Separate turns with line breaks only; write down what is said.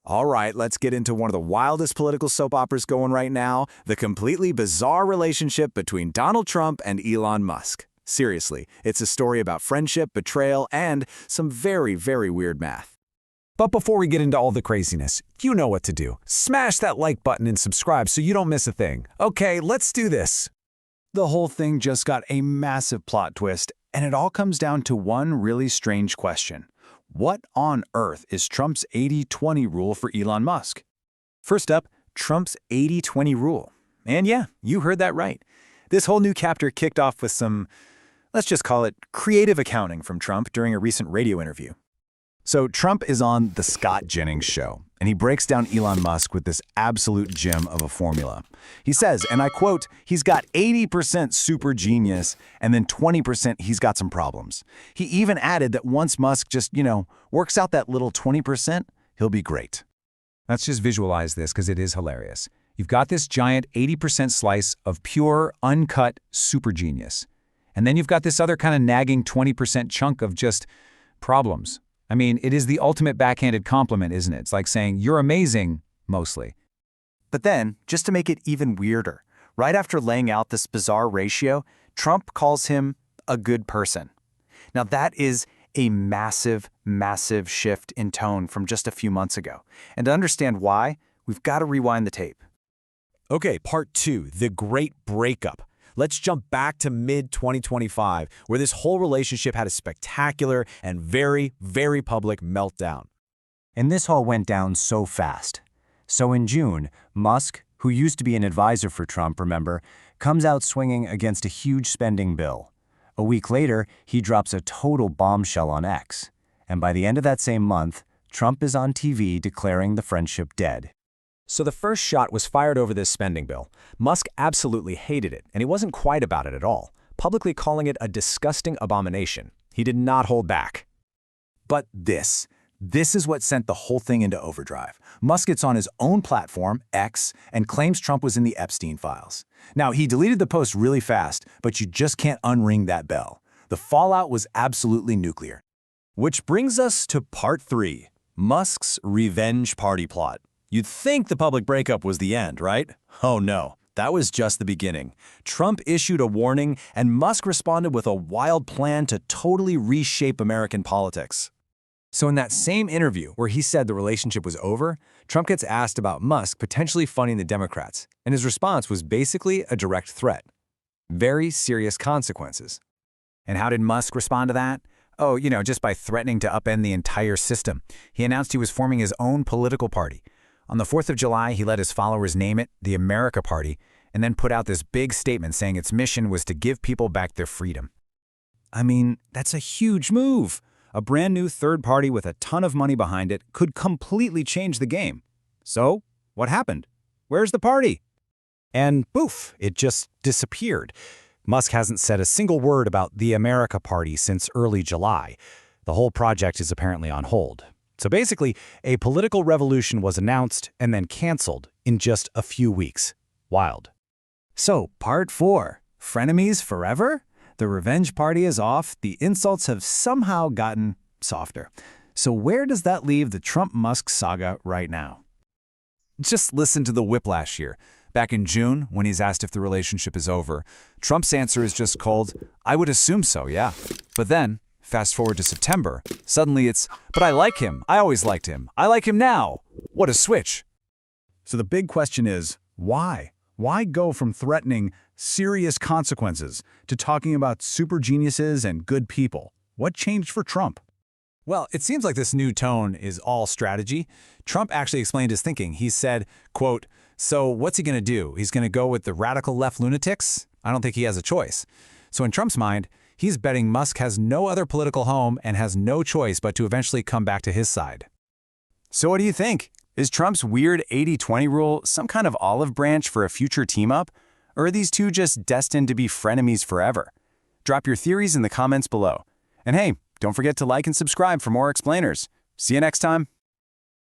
All right, let's get into one of the wildest political soap operas going right now, the completely bizarre relationship between Donald Trump and Elon Musk. Seriously, it's a story about friendship, betrayal, and some very, very weird math.
But before we get into all the craziness, you know what to do. Smash that like button and subscribe so you don't miss a thing. Okay, let's do this.
The whole thing just got a massive plot twist, and it all comes down to one really strange question. What on earth is Trump's 80-20 rule for Elon Musk? First up, Trump's 80-20 rule. And yeah, you heard that right. This whole new chapter kicked off with some, let's just call it, creative accounting from Trump during a recent radio interview. So Trump is on The Scott Jennings Show, and he breaks down Elon Musk with this absolute gem of a formula. He says, and I quote, he's got 80% super genius, and then 20% he's got some problems. He even added that once Musk just, works out that little 20%, he'll be great.
Let's just visualize this because it is hilarious. You've got this giant 80% slice of pure, uncut super genius. And then you've got this other kind of nagging 20% chunk of just problems. I mean, it is the ultimate backhanded compliment, isn't it? It's like saying, you're amazing, mostly.
But then, just to make it even weirder, right after laying out this bizarre ratio, Trump calls him a good person. Now that is a massive, massive shift in tone from just a few months ago. And to understand why, we've got to rewind the tape.
Okay, part 2, the great breakup. Let's jump back to mid-2025, where this whole relationship had a spectacular and very, very public meltdown.
And this all went down so fast. So in June, Musk, who used to be an advisor for Trump, remember, comes out swinging against a huge spending bill. A week later, he drops a total bombshell on X. And by the end of that same month, Trump is on TV declaring the friendship dead.
So the first shot was fired over this spending bill. Musk absolutely hated it, and he wasn't quiet about it at all, publicly calling it a disgusting abomination. He did not hold back.
But this is what sent the whole thing into overdrive. Musk gets on his own platform, X, and claims Trump was in the Epstein files. Now, he deleted the post really fast, but you just can't unring that bell. The fallout was absolutely nuclear.
Which brings us to part 3, Musk's revenge party plot. You'd think the public breakup was the end, right? Oh no, that was just the beginning. Trump issued a warning, and Musk responded with a wild plan to totally reshape American politics.
So in that same interview where he said the relationship was over, Trump gets asked about Musk potentially funding the Democrats, and his response was basically a direct threat. Very serious consequences.
And how did Musk respond to that? Oh, just by threatening to upend the entire system. He announced he was forming his own political party. On the 4th of July, he let his followers name it the America Party, and then put out this big statement saying its mission was to give people back their freedom. I mean, that's a huge move. A brand new third party with a ton of money behind it could completely change the game. So, what happened? Where's the party?
And poof, it just disappeared. Musk hasn't said a single word about the America Party since early July. The whole project is apparently on hold. So basically, a political revolution was announced and then canceled in just a few weeks. Wild.
So, part 4, frenemies forever? The revenge party is off, the insults have somehow gotten softer. So where does that leave the Trump-Musk saga right now?
Just listen to the whiplash here. Back in June, when he's asked if the relationship is over, Trump's answer is just called, I would assume so, yeah. But then, fast forward to September, suddenly it's, but I like him, I always liked him, I like him now. What a switch.
So the big question is, why? Why go from threatening serious consequences to talking about super geniuses and good people? What changed for Trump?
Well, it seems like this new tone is all strategy. Trump actually explained his thinking. He said, quote, so what's he going to do? He's going to go with the radical left lunatics? I don't think he has a choice. So in Trump's mind, he's betting Musk has no other political home and has no choice but to eventually come back to his side.
So what do you think? Is Trump's weird 80-20 rule some kind of olive branch for a future team-up? Or are these two just destined to be frenemies forever? Drop your theories in the comments below. And hey, don't forget to like and subscribe for more explainers. See you next time.